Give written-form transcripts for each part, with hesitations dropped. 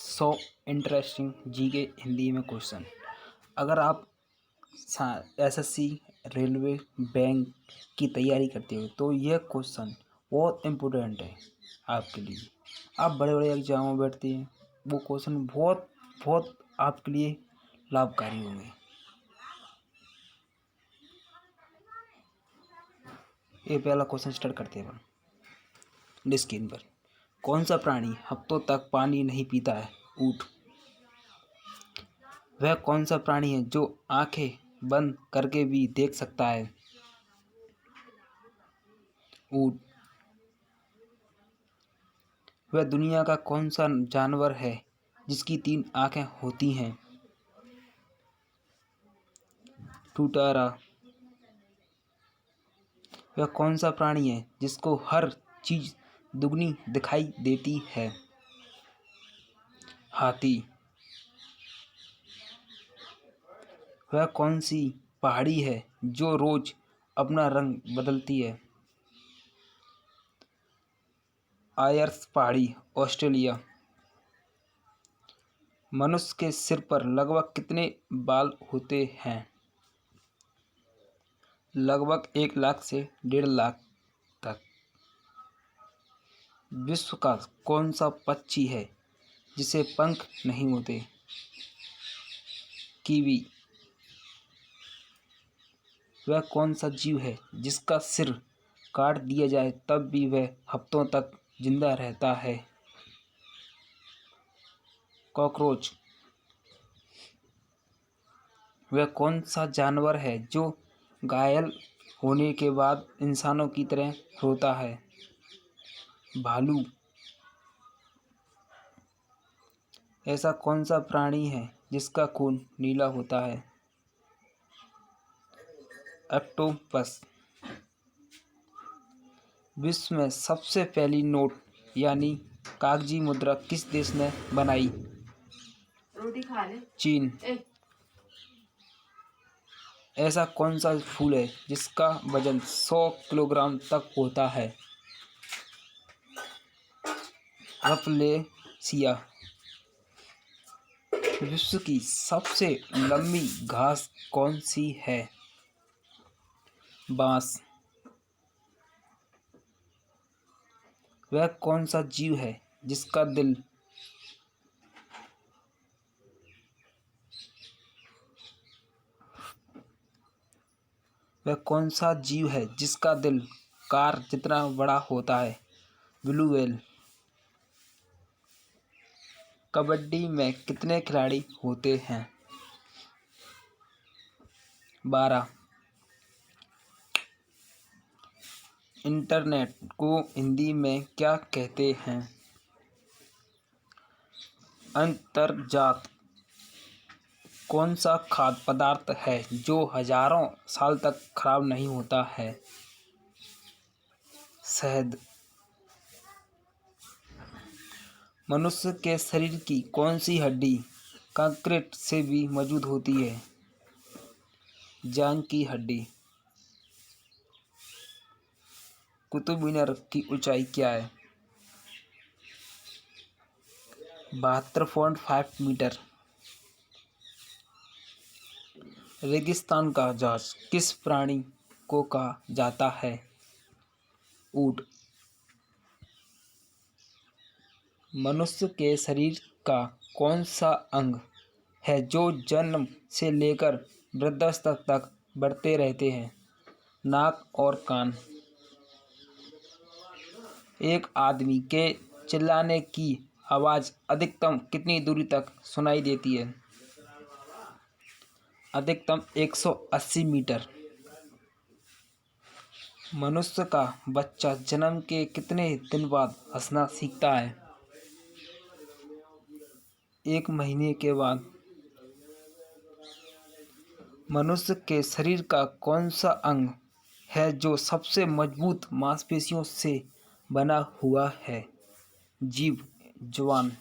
So interesting GK Hindi में question. अगर आप एसएससी, रेलवे, बैंक की तैयारी करते हो तो यह क्वेश्चन बहुत इम्पोर्टेंट है आपके लिए। आप बड़े बड़े एग्जाम में बैठते हैं, वो क्वेश्चन बहुत बहुत आपके लिए लाभकारी होंगे। ये पहला क्वेश्चन स्टार्ट करते हैं अपन स्क्रीन पर। कौन सा प्राणी हफ्तों तक पानी नहीं पीता है? ऊँट। वह कौन सा प्राणी है जो आंखें बंद करके भी देख सकता है? ऊँट। वह दुनिया का कौन सा जानवर है जिसकी 3 आंखें होती हैं? टूटारा। वह कौन सा प्राणी है जिसको हर चीज दुगनी दिखाई देती है? हाथी। वह कौन सी पहाड़ी है जो रोज अपना रंग बदलती है? आयर्स पहाड़ी, ऑस्ट्रेलिया। मनुष्य के सिर पर लगभग कितने बाल होते हैं? लगभग 1 लाख से 1.5 लाख तक। विश्व का कौन सा पक्षी है जिसे पंख नहीं होते? कीवी। वह कौन सा जीव है जिसका सिर काट दिया जाए तब भी वह हफ्तों तक जिंदा रहता है? कॉकरोच। वह कौन सा जानवर है जो घायल होने के बाद इंसानों की तरह रोता है? भालू। ऐसा कौन सा प्राणी है जिसका खून नीला होता है? ऑक्टोपस। विश्व में सबसे पहली नोट यानी कागजी मुद्रा किस देश ने बनाई? चीन। ऐसा कौन सा फूल है जिसका वजन 100 किलोग्राम तक होता है? रफलेशिया। विश्व की सबसे लंबी घास कौन सी है? बांस। वह कौन सा जीव है जिसका दिल कार जितना बड़ा होता है? Blue whale. कबड्डी में कितने खिलाड़ी होते हैं? 12। इंटरनेट को हिंदी में क्या कहते हैं? अंतर्जात। कौन सा खाद्य पदार्थ है जो हजारों साल तक खराब नहीं होता है? शहद। मनुष्य के शरीर की कौन सी हड्डी कंक्रीट से भी मजबूत होती है? जांघ की हड्डी। कुतुब मीनार की ऊंचाई क्या है? 72.5 मीटर। रेगिस्तान का जहाज किस प्राणी को कहा जाता है? ऊँट। मनुष्य के शरीर का कौन सा अंग है जो जन्म से लेकर वृद्धावस्था तक बढ़ते रहते हैं? नाक और कान। एक आदमी के चिल्लाने की आवाज़ अधिकतम कितनी दूरी तक सुनाई देती है? अधिकतम 180 मीटर। मनुष्य का बच्चा जन्म के कितने दिन बाद हंसना सीखता है? 1 महीने के बाद। मनुष्य के शरीर का कौन सा अंग है जो सबसे मजबूत मांसपेशियों से बना हुआ है? जीभ, जुबान।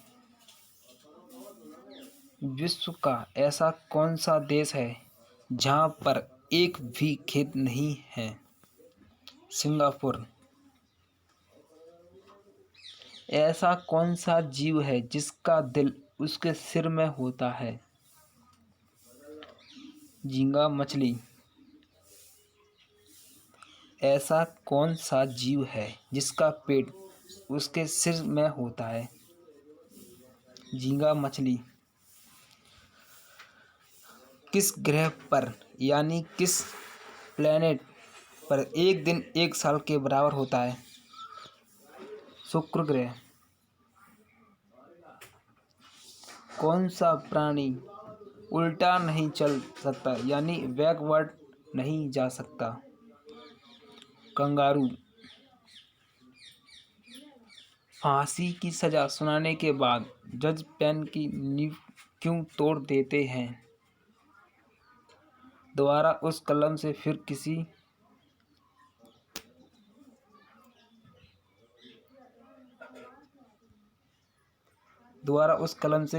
विश्व का ऐसा कौन सा देश है जहाँ पर एक भी खेत नहीं है? सिंगापुर। ऐसा कौन सा जीव है जिसका दिल उसके सिर में होता है? झींगा मछली। ऐसा कौन सा जीव है जिसका पेट उसके सिर में होता है? झींगा मछली। किस ग्रह पर यानी किस प्लेनेट पर एक दिन एक साल के बराबर होता है? शुक्र ग्रह। कौन सा प्राणी उल्टा नहीं चल सकता यानी बैकवर्ड नहीं जा सकता? कंगारू। फांसी की सजा सुनाने के बाद जज पेन की नींव क्यों तोड़ देते हैं? दोबारा उस कलम से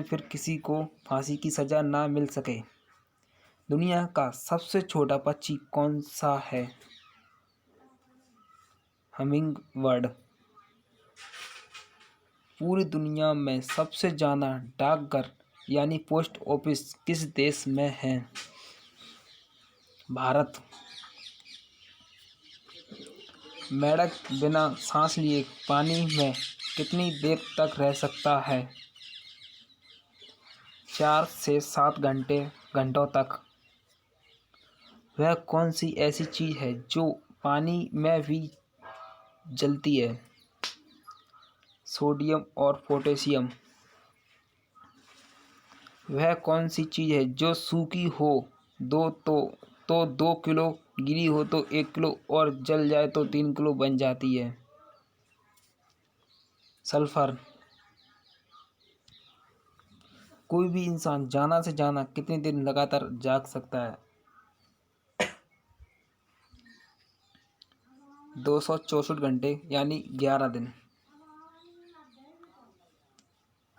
फिर किसी को फांसी की सजा ना मिल सके। दुनिया का सबसे छोटा पक्षी कौन सा है? Humming bird. पूरी दुनिया में सबसे ज़्यादा डाकघर यानी पोस्ट ऑफिस किस देश में है? भारत। मेढक बिना सांस लिए पानी में कितनी देर तक रह सकता है? 4 से 7 घंटों तक। वह कौन सी ऐसी चीज़ है जो पानी में भी जलती है? सोडियम और पोटेशियम। वह कौन सी चीज़ है जो सूखी हो दो तो 2 किलो, गीली हो तो 1 किलो और जल जाए तो 3 किलो बन जाती है? सल्फर। कोई भी इंसान ज़्यादा से ज़्यादा कितने दिन लगातार जाग सकता है? 264 घंटे यानी 11 दिन।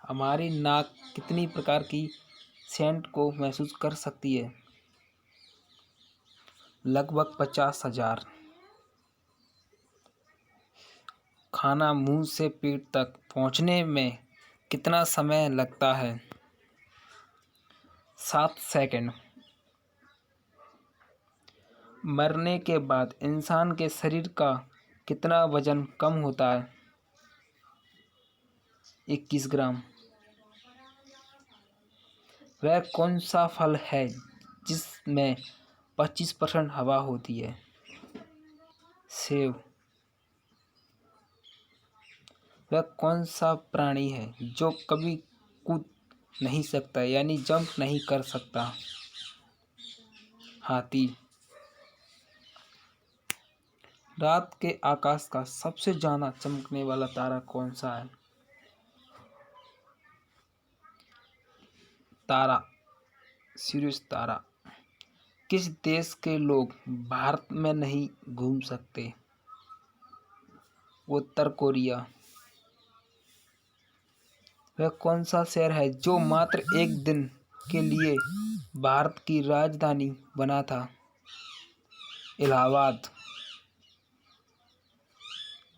हमारी नाक कितनी प्रकार की सेंट को महसूस कर सकती है? लगभग 50,000। खाना मुंह से पेट तक पहुंचने में कितना समय लगता है? 7 सेकंड। मरने के बाद इंसान के शरीर का कितना वजन कम होता है? 21 ग्राम। वह कौन सा फल है जिसमें 25% हवा होती है? सेब। वह कौन सा प्राणी है जो कभी कूद नहीं सकता यानी जंप नहीं कर सकता? हाथी। रात के आकाश का सबसे ज्यादा चमकने वाला तारा कौन सा है? तारा सिरियस तारा। किस देश के लोग भारत में नहीं घूम सकते? उत्तर कोरिया। वह कौन सा शहर है जो मात्र एक दिन के लिए भारत की राजधानी बना था? इलाहाबाद।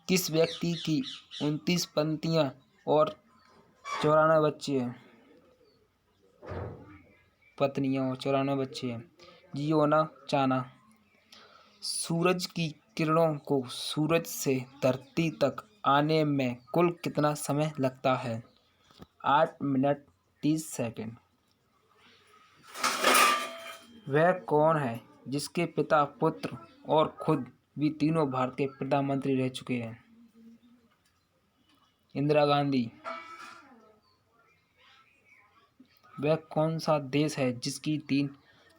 किस व्यक्ति की 29 पत्नियां और 94 बच्चे हैं? जियोना चाना। सूरज की किरणों को सूरज से धरती तक आने में कुल कितना समय लगता है? 8 मिनट 30 सेकंड। वह कौन है जिसके पिता, पुत्र और खुद भी तीनों भारत के प्रधानमंत्री रह चुके हैं? इंदिरा गांधी। वह कौन सा देश है जिसकी 3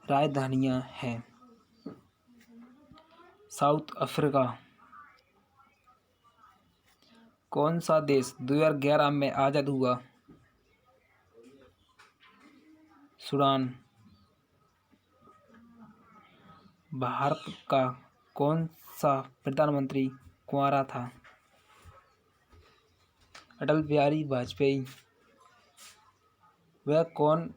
राजधानियां हैं? South Africa. कौन सा देश 2011 में आज़ाद हुआ? सूडान। भारत का कौन सा प्रधानमंत्री कुंवारा था? अटल बिहारी वाजपेयी। वह कौन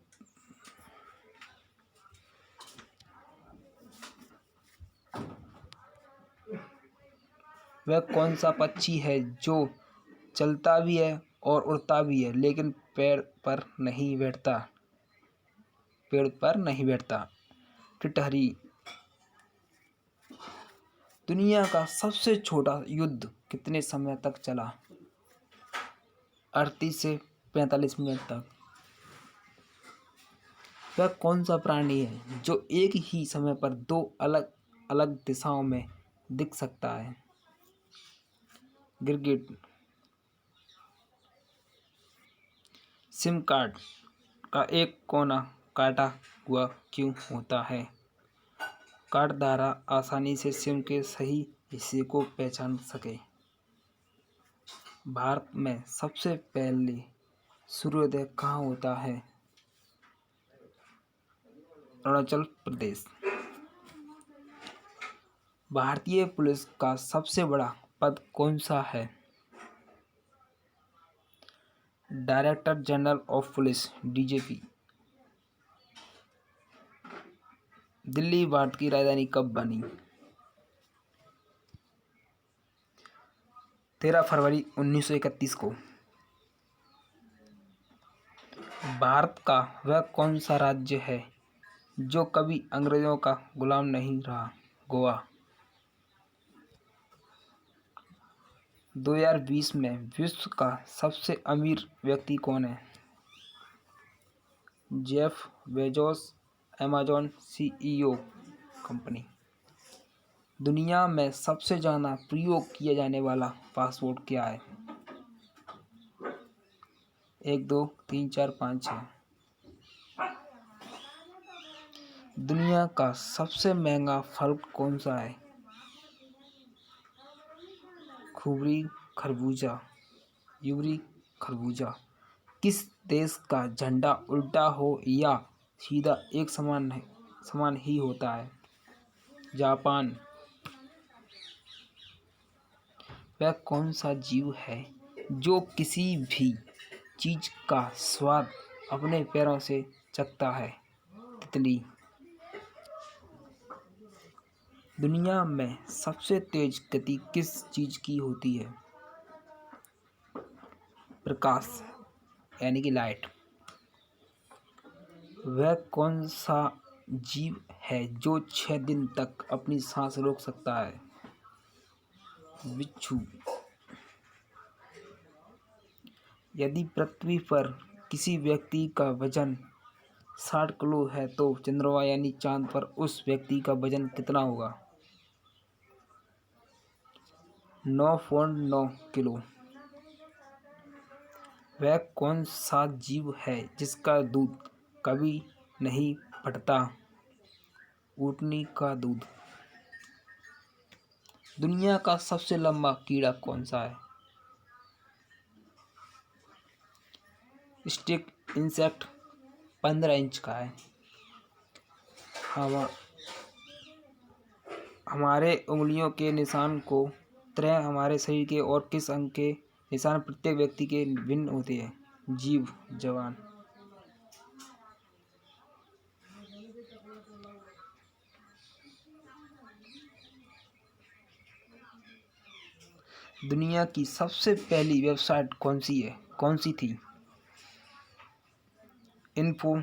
सा पक्षी है जो चलता भी है और उड़ता भी है लेकिन पेड़ पर नहीं बैठता। पेड़ पर नहीं बैठता। टिटहरी। दुनिया का सबसे छोटा युद्ध कितने समय तक चला? 38 से 45 मिनट तक। वह कौन सा प्राणी है जो एक ही समय पर दो अलग अलग दिशाओं में दिख सकता है? गिरगिट। सिम कार्ड का एक कोना काटा हुआ क्यों होता है? कार्डधारा आसानी से सिम के सही हिस्से को पहचान सके। भारत में सबसे पहले सूर्योदय कहाँ होता है? अरुणाचल प्रदेश। भारतीय पुलिस का सबसे बड़ा पद कौन सा है? Director general of police, DGP. Delhi Bharat की राजधानी कब बनी? 13 फरवरी 1931 को। भारत का वह कौन सा राज्य है जो कभी अंग्रेजों का गुलाम नहीं रहा? गोवा। 2020 में विश्व का सबसे अमीर व्यक्ति कौन है? Jeff Bezos, Amazon CEO company. दुनिया में सबसे ज़्यादा प्रयोग किया जाने वाला पासवर्ड क्या है? 1 2 3 4 5 6। दुनिया का सबसे महंगा फल कौन सा है? खुबरी खरबूजा, यूरी खरबूजा। किस देश का झंडा उल्टा हो या सीधा एक समान ही होता है? जापान। वह कौन सा जीव है जो किसी भी चीज का स्वाद अपने पैरों से चखता है? तितली। दुनिया में सबसे तेज गति किस चीज की होती है? प्रकाश यानी कि लाइट। वह कौन सा जीव है जो 6 दिन तक अपनी सांस रोक सकता है? बिच्छू। यदि पृथ्वी पर किसी व्यक्ति का वजन 60 किलो है तो चंद्रमा यानी चांद पर उस व्यक्ति का वजन कितना होगा? 9.9 किलो। वह कौन सा जीव है जिसका दूध कभी नहीं फटता? ऊँटनी का दूध। दुनिया का सबसे लंबा कीड़ा कौन सा है? स्टिक इंसेक्ट 15 इंच का है। हमारे उंगलियों के निशान को तरह हमारे शरीर के और किस अंग के निशान प्रत्येक व्यक्ति के भिन्न होते हैं? जीभ, जबान। दुनिया की सबसे पहली वेबसाइट कौन सी थी? इन्फो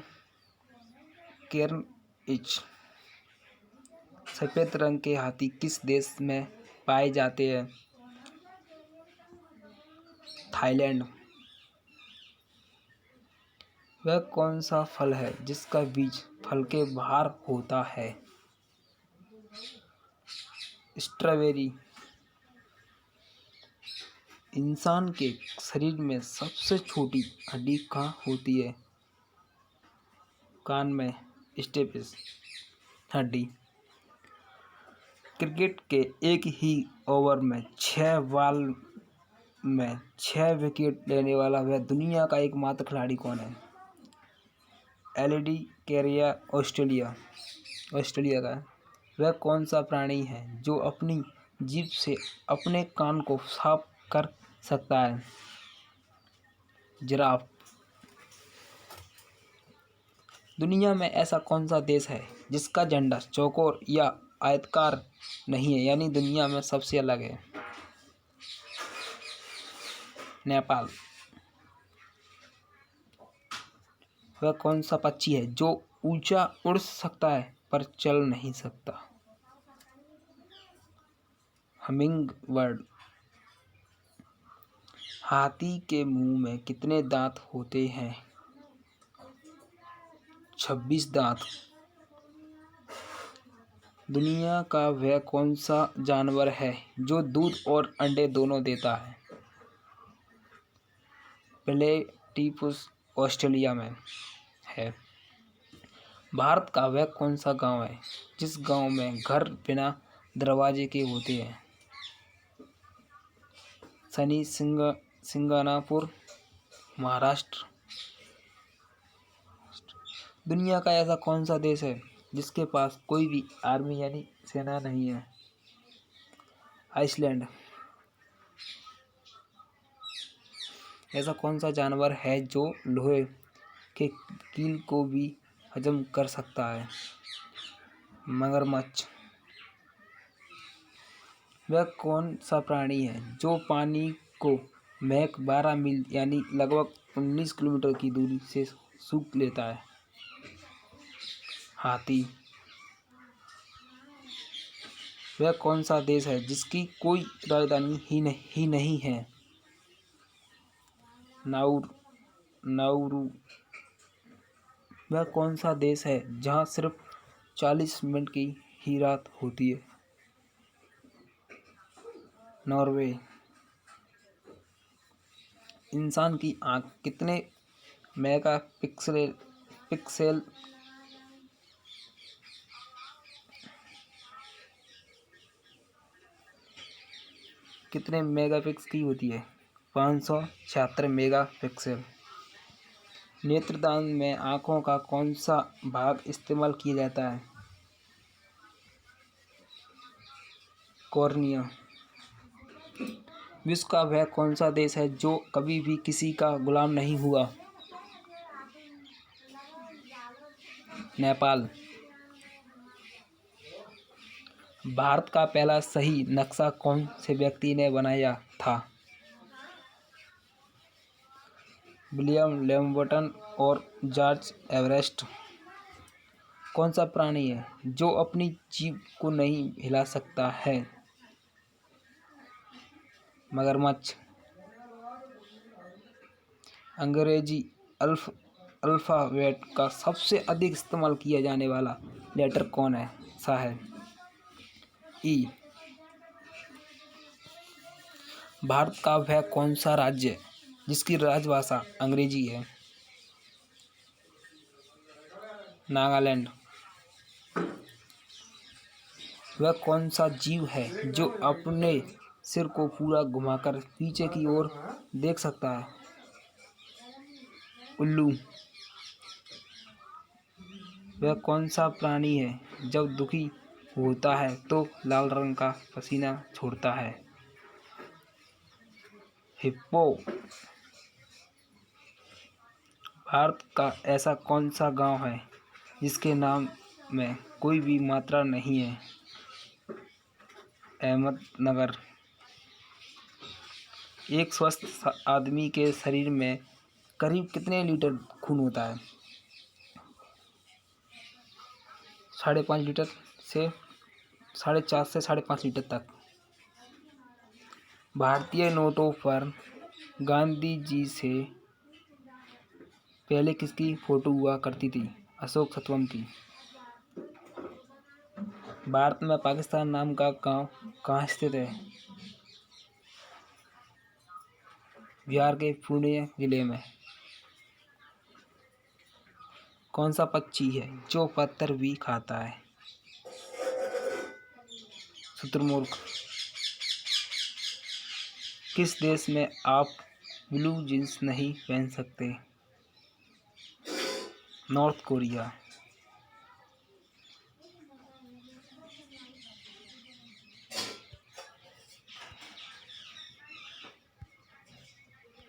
केरनिच। सफेद रंग के हाथी किस देश में पाए जाते हैं? थाईलैंड। वह कौन सा फल है जिसका बीज फल के बाहर होता है? स्ट्रॉबेरी। इंसान के शरीर में सबसे छोटी हड्डी कहाँ होती है? कान में स्टेपिस हड्डी। क्रिकेट के एक ही ओवर में 6 बॉल में 6 विकेट लेने वाला वह दुनिया का एकमात्र खिलाड़ी कौन है? एलिडी कैरिया, ऑस्ट्रेलिया का है। वह कौन सा प्राणी है जो अपनी जीभ से अपने कान को साफ कर सकता है? जिराफ। दुनिया में ऐसा कौन सा देश है जिसका झंडा चौकोर या आयताकार नहीं है यानी दुनिया में सबसे अलग है? नेपाल। वह कौन सा पक्षी है जो ऊंचा उड़ सकता है पर चल नहीं सकता? Humming bird. हाथी के मुंह में कितने दांत होते हैं? 26 दांत। दुनिया का वह कौन सा जानवर है जो दूध और अंडे दोनों देता है? प्लेटिपस ऑस्ट्रेलिया में है। भारत का वह कौन सा गांव है जिस गांव में घर बिना दरवाजे के होते हैं? शनि सिंगानापुर, महाराष्ट्र। दुनिया का ऐसा कौन सा देश है जिसके पास कोई भी आर्मी यानी सेना नहीं है? आइसलैंड। ऐसा कौन सा जानवर है जो लोहे के कील को भी हजम कर सकता है? मगरमच्छ। वह कौन सा प्राणी है जो पानी को महज 12 मील यानी लगभग 19 किलोमीटर की दूरी से सूंघ लेता है? हाथी। वह कौन सा देश है जिसकी कोई राजधानी ही नहीं है? नाउरू। वह कौन सा देश है जहाँ सिर्फ 40 मिनट की ही रात होती है? नॉर्वे। इंसान की आँख कितने मेगापिक्सल पिक्सेल कितने मेगापिक्सल की होती है? 576 मेगापिक्सल। नेत्रदान में आँखों का कौन सा भाग इस्तेमाल किया जाता है? कॉर्निया। विश्व का वह कौन सा देश है जो कभी भी किसी का गुलाम नहीं हुआ? नेपाल। भारत का पहला सही नक्शा कौन से व्यक्ति ने बनाया था? विलियम लैम्बर्टन और जॉर्ज एवरेस्ट। कौन सा प्राणी है जो अपनी जीभ को नहीं हिला सकता है? मगरमच्छ। अंग्रेजी अल्फ़ाबेट का सबसे अधिक इस्तेमाल किया जाने वाला लेटर कौन सा है? ई। भारत का वह कौन सा राज्य है जिसकी राजभाषा अंग्रेजी है? नागालैंड। वह कौन सा जीव है जो अपने सिर को पूरा घुमाकर पीछे की ओर देख सकता है? उल्लू। वह कौन सा प्राणी है जब दुखी होता है तो लाल रंग का पसीना छोड़ता है? हिप्पो। भारत का ऐसा कौन सा गांव है जिसके नाम में कोई भी मात्रा नहीं है? अहमदनगर। एक स्वस्थ आदमी के शरीर में करीब कितने लीटर खून होता है? 5.5 लीटर से 4.5 से 5.5 लीटर तक। भारतीय नोटों पर गांधी जी से पहले किसकी फोटो हुआ करती थी? अशोक सतवंत की। भारत में पाकिस्तान नाम का गांव कहाँ स्थित है? बिहार के पुणे जिले में। कौन सा पक्षी है जो पत्थर भी खाता है? शुतुरमुर्ग। किस देश में आप ब्लू जींस नहीं पहन सकते? North Korea.